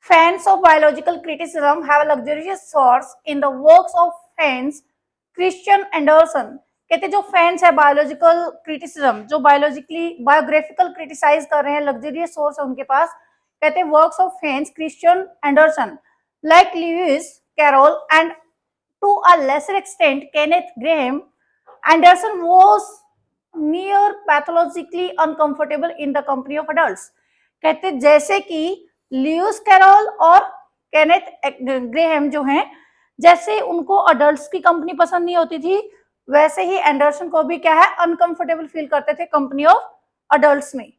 Fans of biological criticism have a luxurious source in the works of Hans Christian Andersen. कहते जो Hans है biological criticism, जो biographical criticize कर रहे हैं, लग्जरियस सोर्स है उनके पास, कहते works of Hans Christian Andersen, like Lewis Carroll and to a lesser extent Kenneth Grahame. Andersen was near pathologically uncomfortable in the company of adults. कहते जैसे कि ल्यूइस कैरोल और केनेथ ग्रेहम जो हैं, जैसे उनको अडल्ट्स की कंपनी पसंद नहीं होती थी, वैसे ही एंडरसन को भी क्या है, अनकंफर्टेबल फील करते थे कंपनी ऑफ अडल्ट्स में.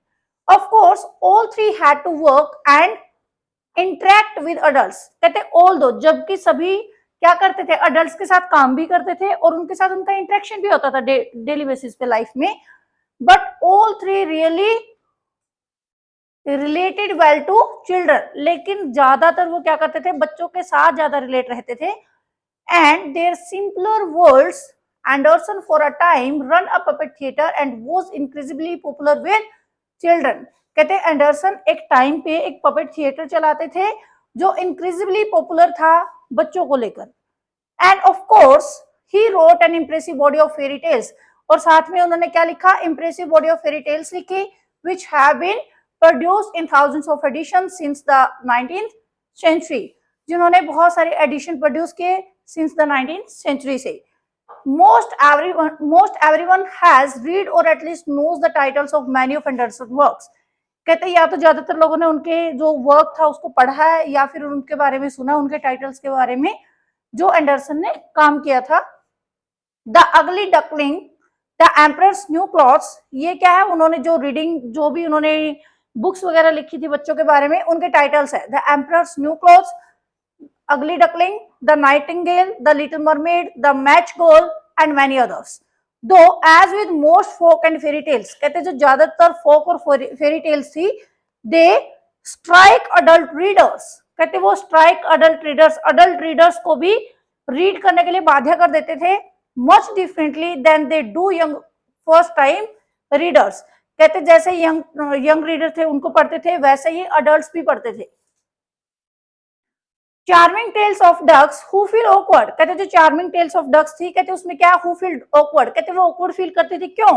Of course all three had to work and interact with adults. कहते ऑल दो, जबकि सभी क्या करते थे, अडल्ट्स के साथ काम भी करते थे और उनके साथ उनका इंटरेक्शन भी होता था डेली बेसिस पे लाइफ में, but all three really related well to children. लेकिन ज्यादातर वो क्या करते थे, बच्चों के साथ ज्यादा रिलेट रहते थे. And their simpler worlds, Andersen for a time ran a puppet theatre and was incredibly popular with children. कहते एंडरसन एक टाइम पे एक पपेट थिएटर चलाते थे जो इंक्रीजिबली पॉपुलर था बच्चों को लेकर. And of course he wrote an impressive body of fairy tales. और साथ में उन्होंने क्या लिखा, impressive body of fairy tales लिखी, which have been produced in thousands of editions since the 19th century. जिन्होंने बहुत सारे एडिशन प्रोड्यूस किए since the 19th century से. Most everyone has read or at least knows the titles of many of Anderson's works. कहते या तो ज्यादातर लोगों ने उनके जो वर्क था उसको पढ़ा है या फिर उनके बारे में सुना, उनके टाइटल्स के बारे में जो एंडरसन ने काम किया था. The ugly duckling, the emperor's new clothes, ये क्या है, उन्होंने जो रीडिंग, जो भी उन्होंने बुक्स वगैरह लिखी थी बच्चों के बारे में, उनके टाइटल्स है the emperor's new clothes, ugly duckling, the nightingale, the little mermaid, the match girl and many others. Though as with most folk and fairy tales, कहते जो ज्यादातर फोक और फेरी टेल्स थी, दे स्ट्राइक अडल्ट रीडर्स. कहते वो strike adult readers को भी read करने के लिए बाध्य कर देते थे, much differently than they do young first time readers. कहते जैसे यंग रीडर थे उनको पढ़ते थे, वैसे ही अडल्ट्स भी पढ़ते थे. Charming tales of ducks who feel awkward. कहते जो चार्मिंग टेल्स ऑफ डक्स थी, कहते उसमें क्या, हु फील ऑकवर्ड. कहते वो ऑकवर्ड फील करते थे, क्यों,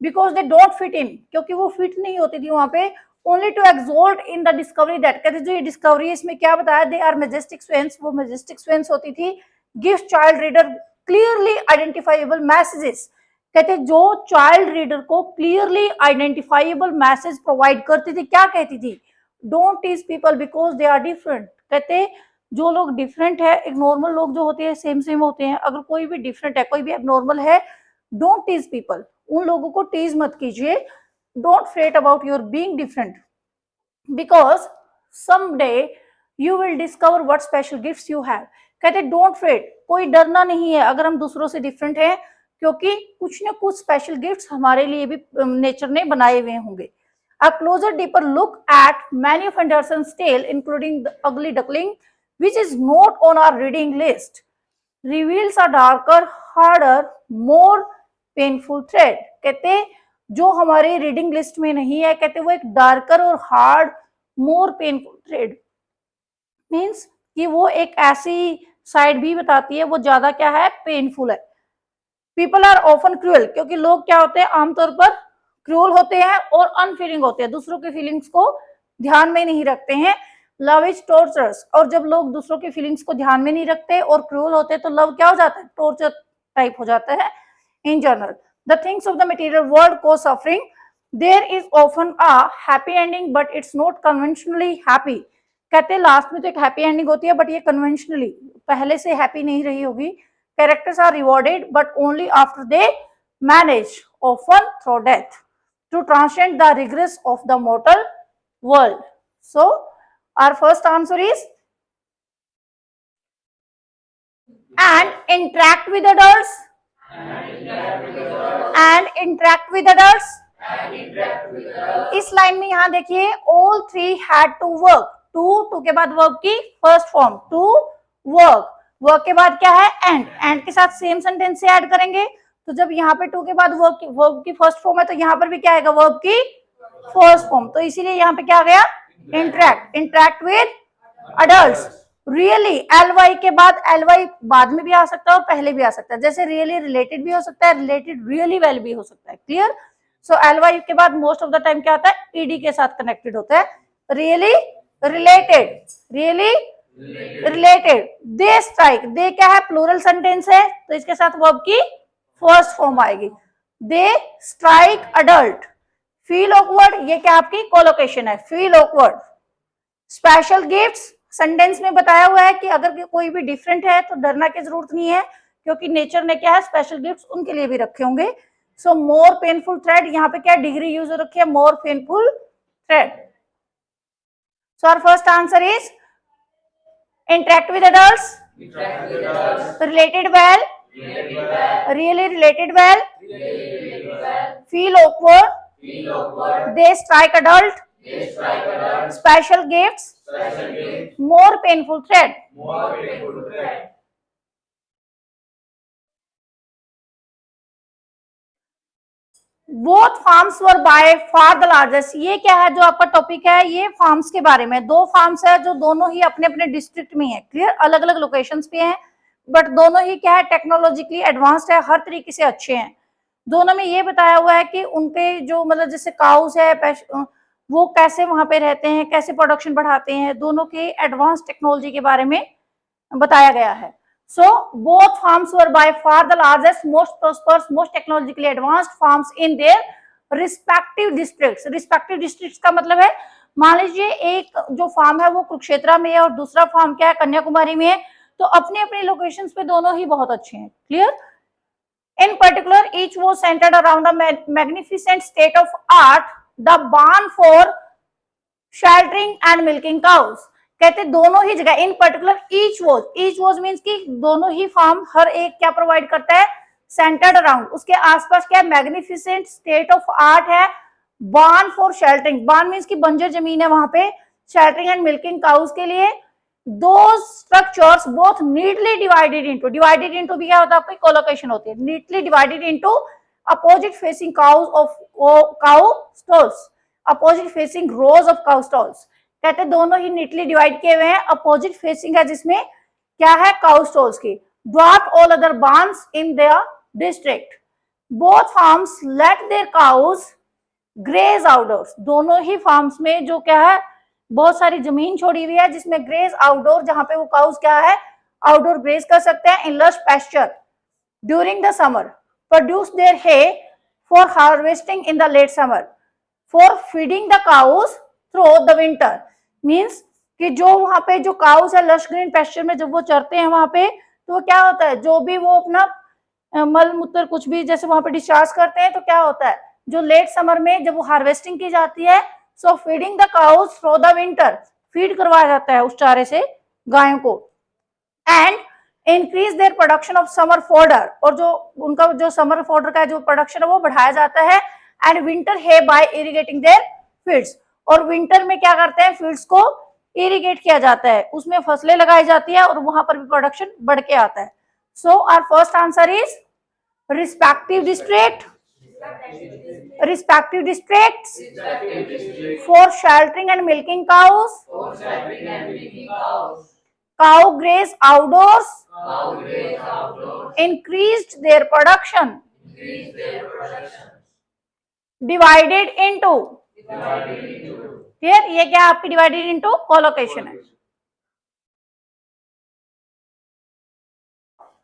because they don't fit in, क्योंकि वो फिट नहीं होती थी वहां पे. Only to exalt in the discovery that, कहते जो ये डिस्कवरी इसमें क्या बताया, दे आर मेजेस्टिक स्वेंस, वो मेजेस्टिक स्वेंस होती थी. Gives child reader clearly identifiable messages. कहते जो चाइल्ड रीडर को क्लियरली आइडेंटिफाइबल मैसेज प्रोवाइड करती थी, क्या कहती थी, don't tease people because they are different. कहते जो लोग डिफरेंट है, एक नॉर्मल लोग जो होते हैं सेम होते हैं, अगर कोई भी डिफरेंट है, कोई भी एबनॉर्मल है, डोंट टीज पीपल, उन लोगों को टीज मत कीजिए. Don't freight about your being different, because someday you will discover what special gifts you have. कहते डोंट फ्रेट, कोई डरना नहीं है अगर हम दूसरों से डिफरेंट हैं, क्योंकि कुछ ना कुछ स्पेशल गिफ्ट्स हमारे लिए भी नेचर ने बनाए हुए होंगे. A closer, deeper look at many of Anderson's tales, including The Ugly Duckling, which is not on our reading list, reveals a darker, harder, more painful thread. कहते जो हमारे रीडिंग लिस्ट में नहीं है, कहते वो एक डार्कर और हार्ड, मोर पेनफुल थ्रेड, मीन्स कि वो एक ऐसी साइड भी बताती है, वो ज्यादा क्या है, पेनफुल है. पीपल आर ऑफन क्रूअल, क्योंकि लोग क्या होते हैं, आमतौर पर क्रूअल होते हैं और अनफीलिंग होते हैं, दूसरों के फीलिंग्स को ध्यान में नहीं रखते हैं. लव इज टॉर्चरस, और जब लोग दूसरों की फीलिंग्स को ध्यान में नहीं रखते और क्रूअल होते हैं, तो लव क्या हो जाता है, टॉर्चर टाइप हो जाता है. In general the things of the material world को suffering, there is often a happy ending but it's not conventionally happy. कहते हैं लास्ट में तो एक हैप्पी एंडिंग होती है, बट ये कन्वेंशनली पहले से हैप्पी नहीं रही होगी. Characters are rewarded, but only after they manage, often through death, to transcend the rigors of the mortal world. So, our first answer is and interact with adults, and interact with adults. इस line में यहाँ देखिए, all three had to work. To के बाद verb की first form, to work. Work के बाद क्या है, एंड के साथ सेम सेंटेंस से ऐड करेंगे. तो जब यहाँ पे टू के बाद वर्ब की फर्स्ट फॉर्म है, तो यहाँ पर भी क्या आएगा, वर्ब की फर्स्ट फॉर्म. तो इसीलिए यहाँ पे क्या आ गया, interact. Interact with adults. Really, ly के बाद ly बाद में भी आ सकता है और पहले भी आ सकता है, जैसे really related भी हो सकता है, related really well भी हो सकता है. क्लियर? सो ly के बाद मोस्ट ऑफ द टाइम क्या आता है, ed के साथ कनेक्टेड होता है. really related, really related. They strike, दे क्या है, प्लूरल सेंटेंस है, तो इसके साथ वर्ब की फर्स्ट फॉर्म आएगी. They strike adult. Feel awkward, ये क्या आपकी कोलोकेशन है, feel awkward. Special gifts, sentence में बताया हुआ है कि अगर कोई भी डिफरेंट है तो डरना की जरूरत नहीं है, क्योंकि नेचर ने क्या है स्पेशल गिफ्ट्स उनके लिए भी रखे होंगे. सो मोर पेनफुल थ्रेड, यहाँ पे क्या डिग्री यूज रखी है, more painful thread. So our first answer is interact with adults, related well, really related well, feel awkward, they strike adult, special gifts, more painful thread. Both farms were by far the largest. ये क्या है जो आपका topic है, ये farms के बारे में. दो फार्म्स है जो दोनों ही अपने अपने डिस्ट्रिक्ट में है. क्लियर? अलग अलग लोकेशंस पे हैं, बट दोनों ही क्या है टेक्नोलॉजिकली एडवांस्ड है, हर तरीके से अच्छे हैं. दोनों में ये बताया हुआ है कि उनके जो मतलब जैसे काउस है वो कैसे वहां पे रहते हैं, कैसे प्रोडक्शन बढ़ाते हैं, दोनों के एडवांस टेक्नोलॉजी के बारे में बताया गया है. So both farms were by far the largest, most prosperous, most technologically advanced farms in their respective districts. Respective districts का मतलब है, मान लीजिए एक जो फार्म है वो कुरुक्षेत्र में है और दूसरा फार्म क्या है कन्याकुमारी में है, तो अपने अपने लोकेशंस पे दोनों ही बहुत अच्छे हैं. Clear? In particular, each was centered around a magnificent state of art, the barn for sheltering and milking cows. कहते दोनों ही जगह, इन पर्टिकुलर ईच वॉज मीन्स कि दोनों ही फार्म हर एक क्या प्रोवाइड करता है, सेंटर्ड अराउंड, उसके आसपास क्या मैग्निफिसेंट स्टेट ऑफ आर्ट है. बार्न फॉर शेल्टरिंग, बार्न मीन्स की बंजर जमीन है वहां पे, शेल्टरिंग एंड मिल्किंग काउस के लिए. दो structures both neatly divided into भी क्या होता है आपकी कोलोकेशन होती है, neatly divided into opposite facing cows of cow stalls, opposite facing rose of cow stalls. कहते हैं दोनों ही नीटली डिवाइड किए हुए हैं, अपोजिट फेसिंग है जिसमें क्या है काउ स्टॉल्स की. Drop all other barns in their district. Both farms let their cows graze outdoors. दोनों ही फार्म्स में जो क्या है बहुत सारी जमीन छोड़ी हुई है जिसमें ग्रेज आउटडोर, जहां पे वो काउस क्या है आउटडोर ग्रेज कर सकते हैं. In lush pasture during the summer, produce their hay for harvesting in the late summer, for feeding the cows through the winter. Means कि जो वहां पे जो काउस है लश ग्रीन पेस्चर में जब वो चरते हैं वहां पे, तो क्या होता है जो भी वो अपना मल मूत्र कुछ भी जैसे वहां पे डिस्चार्ज करते हैं, तो क्या होता है जो लेट समर में जब वो हार्वेस्टिंग की जाती है, so feeding the cows through the winter, feed करवाया जाता है उस चारे से गायों को. And increase their production of summer fodder, और जो उनका जो समर फोडर का जो प्रोडक्शन है वो बढ़ाया जाता है. And winter hay by irrigating their fields, और विंटर में क्या करते हैं फील्ड्स को इरिगेट किया जाता है, उसमें फसलें लगाई जाती है और वहां पर भी प्रोडक्शन बढ़ के आता है. So our first answer is respective district, respective districts for sheltering and milking cows, cow graze outdoors, increased their production, divided into, clear? ये क्या आपकी डिवाइडेड इनटू कोलोकेशन है.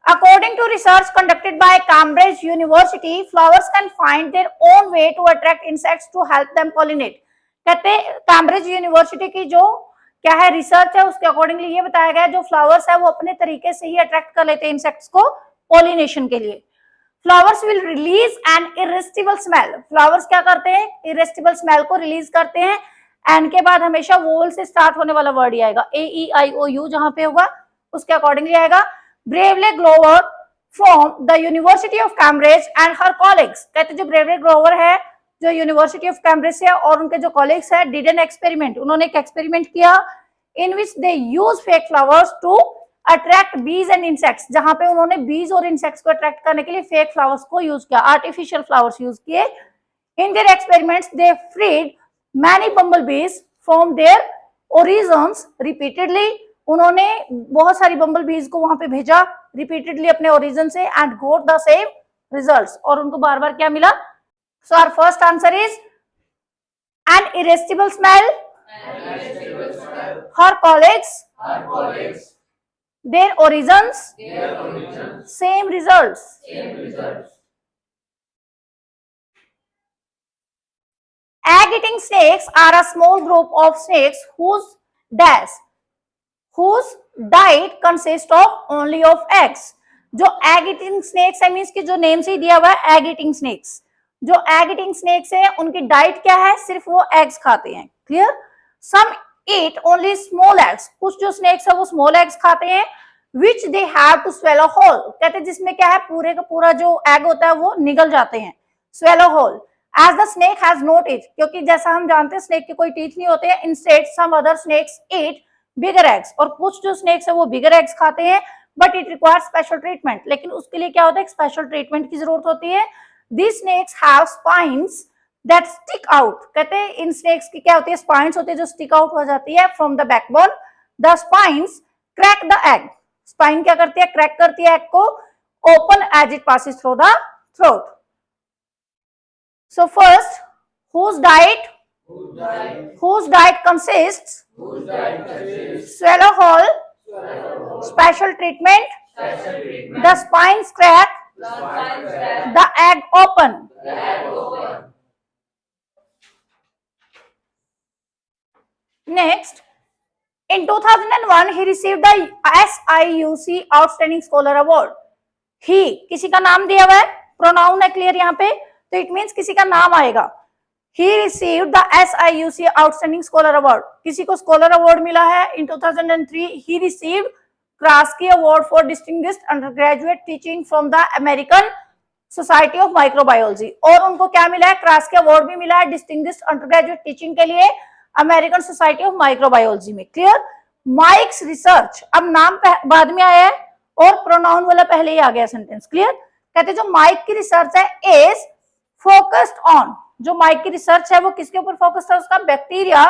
According to research conducted by Cambridge University, flowers can find their own way to attract insects to help them pollinate. कहते Cambridge university की जो क्या है research है उसके अकॉर्डिंगली ये बताया गया जो फ्लावर्स है वो अपने तरीके से ही अट्रैक्ट कर लेते हैं इंसेक्ट्स को पॉलिनेशन के लिए. Flowers will release an irresistible smell. Flowers क्या करते हैं इरेसिस्टिबल स्मेल को रिलीज करते हैं. एन के बाद हमेशा वोल से स्टार्ट होने वाला वर्ड ही आएगा, AEIOU जहां पे होगा उसके अकॉर्डिंगली आएगा. Beverley Glover from the University of Cambridge and her colleagues. कहते जो ब्रेवली ग्लोवर है जो यूनिवर्सिटी ऑफ कैम्ब्रिज से और उनके जो कॉलीग्स है डिड एन एक्सपेरिमेंट, उन्होंने एक एक्सपेरिमेंट किया in which they use fake flowers to attract bees and insects, जहां पे उन्होंने बीज और इंसेक्ट्स को अट्रैक्ट करने के लिए फेक फ्लावर्स को यूज किया, आर्टिफिशियल फ्लावर्स यूज किए. In their experiments they freed many bumble bees from there Origins repeatedly उन्होंने बहुत सारी बम्बल बीज को वहां पे भेजा रिपीटेडली अपने ओरिजिन से and got the same results, और उनको बार बार क्या मिला? So our first answer is an irresistible smell, हर college, their origins, same results. Egg-eating snakes are a small group of snakes whose diet consists of only of eggs. जो egg eating snakes है means कि जो name से ही दिया हुआ है egg eating snakes, जो egg eating snakes है उनकी डाइट क्या है? सिर्फ वो eggs खाते हैं. Clear? Some eat only small eggs. कुछ जो snakes है वो small eggs खाते हैं which they have to swallow whole. कहते हैं जिसमें क्या है पूरे का पूरा जो egg होता है वो निगल जाते हैं. Swallow whole. As the snake has no teeth, क्योंकि जैसा हम जानते हैं snake के कोई teeth नहीं होते हैं. Instead some other snakes eat bigger eggs. और कुछ जो snakes है वो bigger eggs खाते हैं but it requires special treatment. लेकिन उसके लिए क्या होता है? special treatment की जरूरत होती है. These snakes have spines that stick out. कहते हैं इन snakes की क्या होती है? spines होती है जो stick out हो जाती है from the backbone. The spines crack the egg. Spine क्या करती है? crack करती है egg को open as it passes through the throat. So first, whose diet consists swallow whole, special treatment, the spines crack, the egg open. Next, in 2001 he received the SIUC Outstanding Scholar Award. He किसी का नाम दिया हुआ है, pronoun है clear यहाँ पे, तो इट मीन्स किसी का नाम आएगा. He received the SIUC Outstanding Scholar Award. किसी को स्कॉलर अवार्ड मिला है. In 2003 he received Kraske Award for Distinguished Undergraduate Teaching from the American Society of Microbiology. और उनको क्या मिला है? क्रास्के अवार्ड भी मिला है Distinguished Undergraduate Teaching के लिए अमेरिकन सोसाइटी ऑफ माइक्रोबायोलॉजी में. क्लियर? माइक्स रिसर्च, अब नाम बाद में आया है और प्रोनाउन वाला पहले ही आ गया सेंटेंस. क्लियर? कहते जो माइक की रिसर्च है इज फोकस्ड ऑन, जो माइक की रिसर्च है वो किसके ऊपर फोकस है? उसका bacteria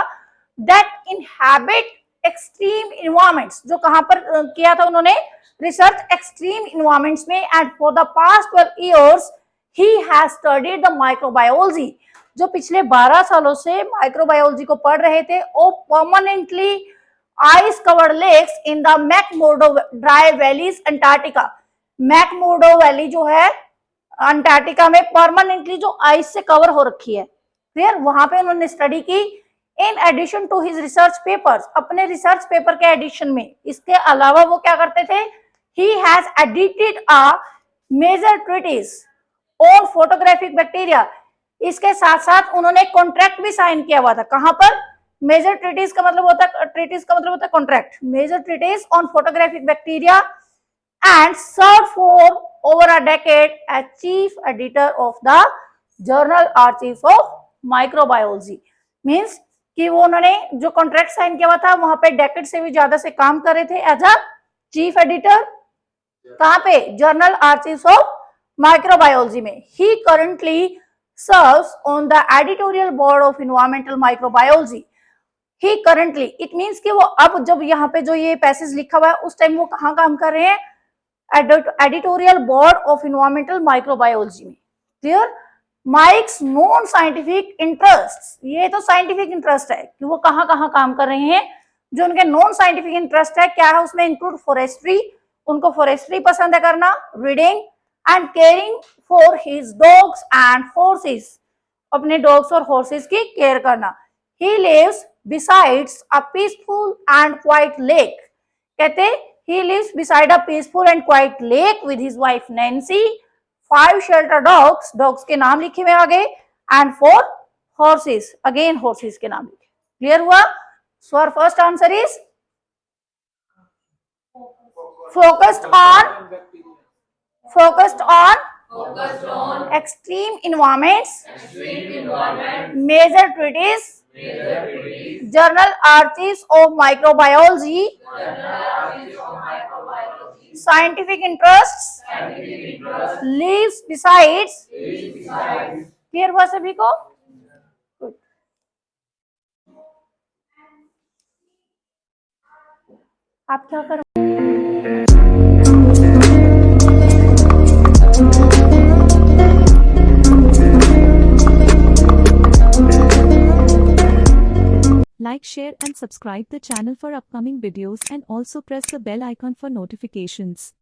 that inhabit extreme environments. जो कहां पर किया था उन्होंने रिसर्च? एक्सट्रीम इन्वायरमेंट्स में. And for the past 12 years he has studied the microbiology. जो पिछले 12 सालों से माइक्रोबायोलॉजी को पढ़ रहे थे वो permanently ice covered lakes in the McMurdo dry valleys Antarctica. McMurdo valley जो है अंटार्कटिका में परमानेंटली जो आइस से कवर हो रखी है. क्लियर? वहां पे उन्होंने स्टडी की. In addition to his research papers, अपने रिसर्च पेपर के एडिशन में इसके अलावा वो क्या करते थे? He has edited a major treatise on photographic bacteria. इसके साथ साथ उन्होंने कॉन्ट्रैक्ट भी साइन किया हुआ था. कहां पर? मेजर ट्रीटिस का मतलब होता है contract. Major treatise on photographic bacteria and served for over a decade as chief editor of the Journal Archives of Microbiology. Means कि वो उन्होंने जो कॉन्ट्रैक्ट साइन किया हुआ था वहां पे डेकेड से भी ज्यादा से काम कर रहे थे एज अ चीफ एडिटर. कहां पे? जर्नल आर्चिव्स ऑफ माइक्रोबायोलॉजी में. He currently serves on the editorial board of environmental microbiology. He currently it means कि वो अब जब यहाँ पे जो ये पैसेज लिखा हुआ है उस टाइम वो कहाँ काम कर रहे हैं? Editorial board of environmental microbiology में. Clear? Mike's non scientific interest, ये तो साइंटिफिक इंटरेस्ट है कि वो कहाँ कहाँ काम कर रहे हैं. जो उनके नॉन साइंटिफिक इंटरेस्ट है क्या है उसमें? इंक्लूड फॉरेस्ट्री, उनको फॉरेस्ट्री पसंद है करना, reading and caring for his dogs and horses, अपने डॉग्स और हॉर्सेस की केयर करना. He lives besides a peaceful and quiet lake. कहते he lives beside a peaceful and quiet lake with his wife Nancy, 5 shelter dogs, dogs के नाम लिखे हुए आगे, and 4 horses, again horses के नाम लिखे. क्लियर हुआ? So our first answer is focused on extreme environments, major treatise, Journal Archives of Microbiology, scientific interests, lives besides. Clear हुआ सभी को? आप क्या कर Like, share and subscribe the channel for upcoming videos and also press the bell icon for notifications.